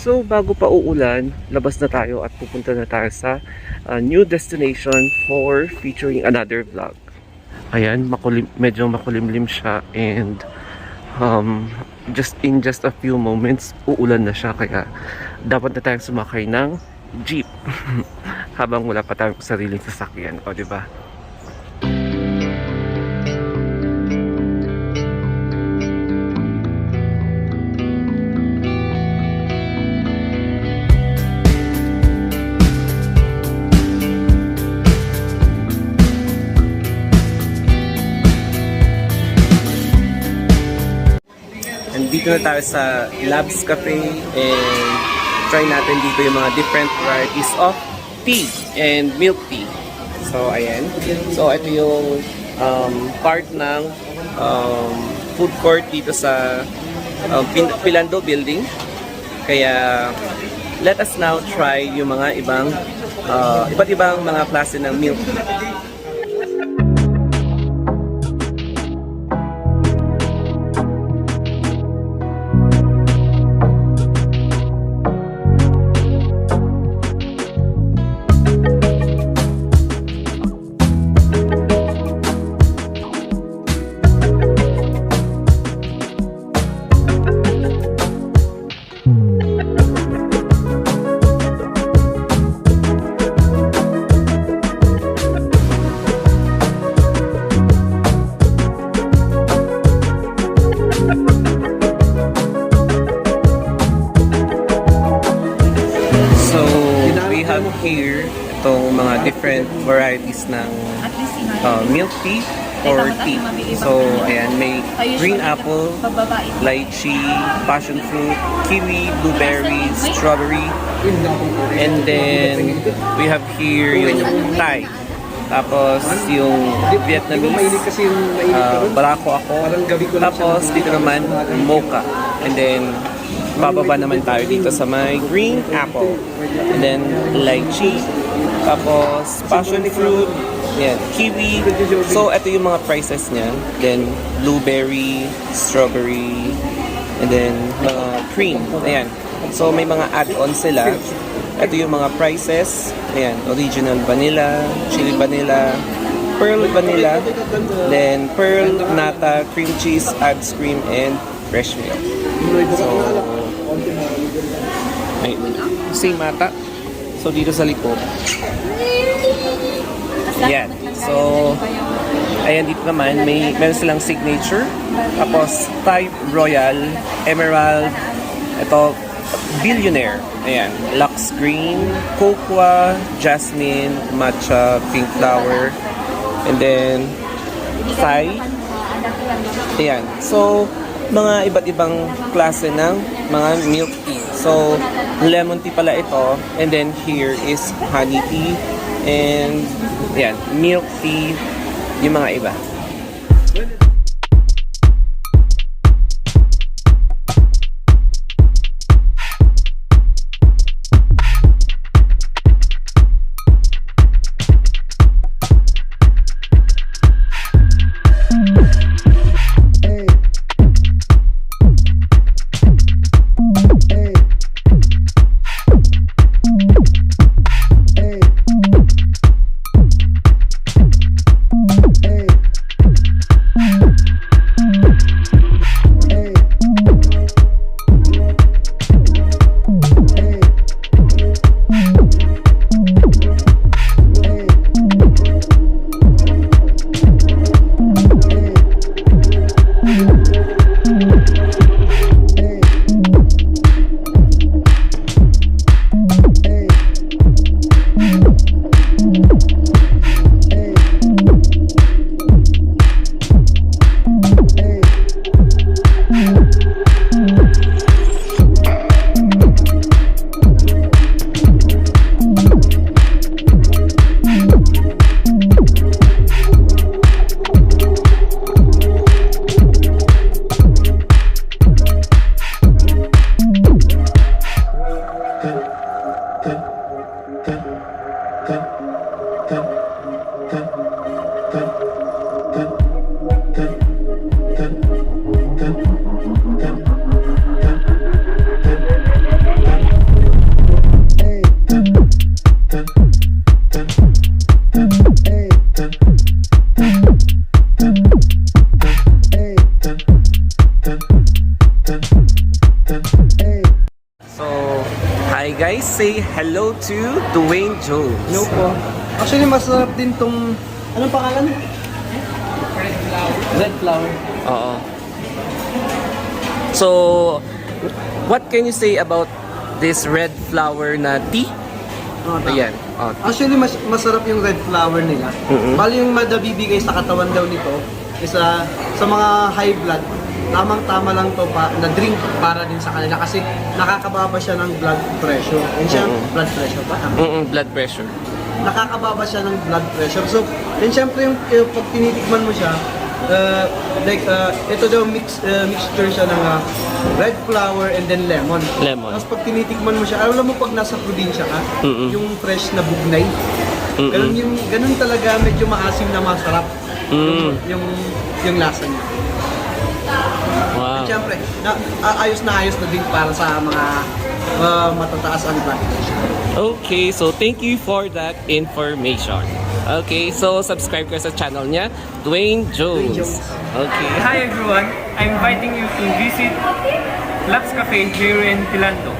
So bago pa uulan, labas na tayo at pupunta na tayo sa new destination for featuring another vlog. Ayan, medyo makulimlim siya and just a few moments uulan na siya, kaya dapat na tayong sumakay ng jeep habang wala pa tayong sariling sasakyan, o diba? Dito na tayo sa Labs Cafe and try natin dito yung mga different varieties of tea and milk tea. So ayan. So ito yung part ng food court dito sa Philando building. Kaya let us now try yung mga iba't ibang mga klase ng milk tea. Here, itong mga different varieties ng milk tea or tea. So, ayan, may green apple, lychee, passion fruit, kiwi, blueberry, strawberry, and then we have here yung Thai. Tapos yung Vietnamese, Barako ako. Tapos dito naman, mocha. And then bababa naman tayo dito sa may green apple. And then lychee. Tapos passion fruit. Yan, kiwi. So ito yung mga prices niya. Then blueberry, strawberry, and then cream. Ayan. So may mga add-ons sila. Ito yung mga prices. Ayan, original vanilla, chili vanilla, pearl vanilla, then pearl, nata, cream cheese, ice cream, and fresh milk. So, ay, same mata. So, dito sa likod. Ayan. So, ayan dito naman, meron silang signature. Tapos, Thai Royal, Emerald, ito, Billionaire. Ayan. Lux Green, Cocoa, Jasmine, Matcha, Pink Flower, and then Thai. Ayan. So, mga iba't ibang klase ng mga milk tea. So, lemon tea pala ito. And then here is honey tea. And, ayan, milk tea. Yung mga iba. say hello to Dwayne Jones. No po. Actually, masarap din tong... Anong pangalan? Red flower. Oo. So, what can you say about this red flower na tea? Oh, Ayan. Oh, Actually, masarap yung red flower nila. Bali yung madabibigay sa katawan daw nito isa sa mga high blood. Tamang-tama lang to na drink para din sa kanila kasi nakakababa siya ng blood pressure. And siya, blood pressure ba? blood pressure. Nakakababa siya ng blood pressure. So, and syempre yung pag tinitikman mo siya, ito daw mixture siya ng red flower and then lemon. Lemon. Tapos pag tinitikman mo siya, alam mo pag nasa probinsya ka, yung fresh na bugnay, ganun talaga medyo maasim na masarap. Yung lasa niya. Wow. At syempre, ayos na din para sa mga matataas ang blood pressure. Okay, so thank you for that information. Okay, so subscribe ka sa channel niya, Dwayne Jones. Okay. Hi everyone, I'm inviting you to visit Labs Cafe here in Philando.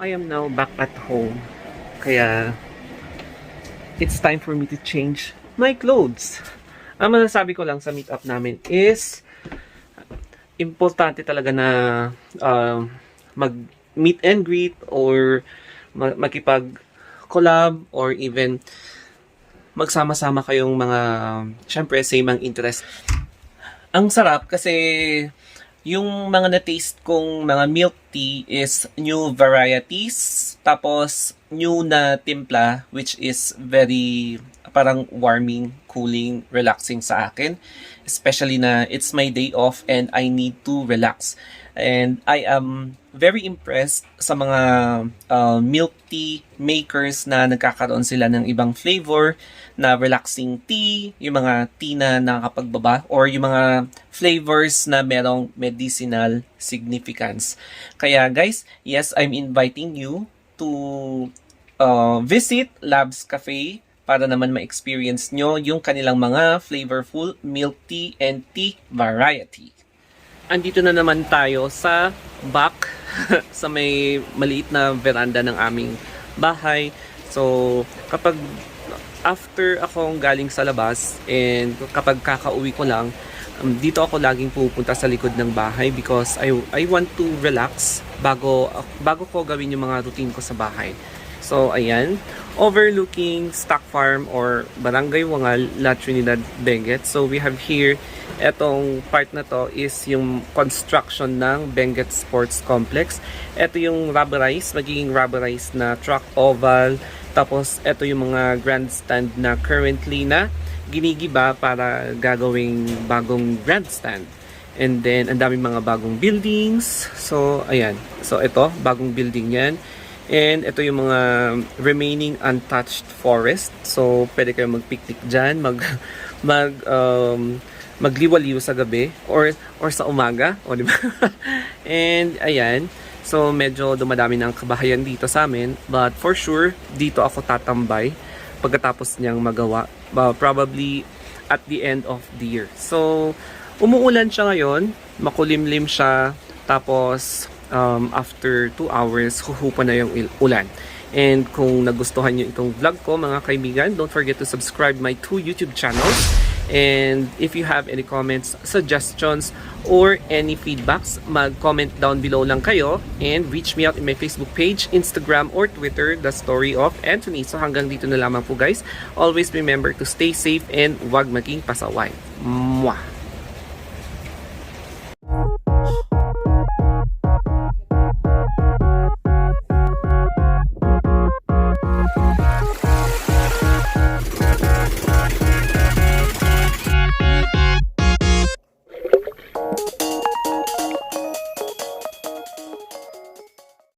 I am now back at home. Kaya, it's time for me to change my clothes. Ang masasabi ko lang sa meetup namin is, importante talaga na mag-meet and greet or makipag-collab or even magsama-sama kayong mga, syempre, same ang interest. Ang sarap kasi yung mga na-taste kong mga milk tea is new varieties, tapos new na timpla, which is very parang warming, cooling, relaxing sa akin. Especially na it's my day off and I need to relax. And I am very impressed sa mga milk tea makers na nagkakaroon sila ng ibang flavor na relaxing tea, yung mga tea na nakakapagbaba, or yung mga flavors na merong medicinal significance. Kaya guys, yes, I'm inviting you to visit Labs Cafe para naman ma-experience nyo yung kanilang mga flavorful milk tea and tea variety. Andito na naman tayo sa back sa may maliit na veranda ng aming bahay. So, kapag after akong galing sa labas and kapag kakauwi ko lang, dito ako laging pupunta sa likod ng bahay because I want to relax bago ko gawin yung mga routine ko sa bahay. So, ayan. Overlooking Stock Farm or Barangay Wangal, La Trinidad, Benguet. So, we have here, etong part na to is yung construction ng Benguet Sports Complex. Ito yung rubberized, magiging rubberized na track oval. Tapos, ito yung mga grandstand na currently na ginigiba para gagawing bagong grandstand. And then, ang daming mga bagong buildings. So, ayan. So, ito, bagong building yan. And ito yung mga remaining untouched forest. So, pwede kayo mag-picnic dyan, magliwaliw sa gabi or sa umaga, o di ba? And ayan. So, medyo dumadami ng kabahayan dito sa amin, but for sure dito ako tatambay pagkatapos niyang magawa. Probably at the end of the year. So, umuulan siya ngayon, makulimlim siya, tapos after 2 hours, huhupa na yung ulan. And kung nagustuhan nyo itong vlog ko, mga kaibigan, don't forget to subscribe my 2 YouTube channels. And if you have any comments, suggestions, or any feedbacks, mag-comment down below lang kayo. And reach me out in my Facebook page, Instagram, or Twitter, The Story of Anthony. So hanggang dito na lamang po guys. Always remember to stay safe and huwag maging pasaway. Mwah!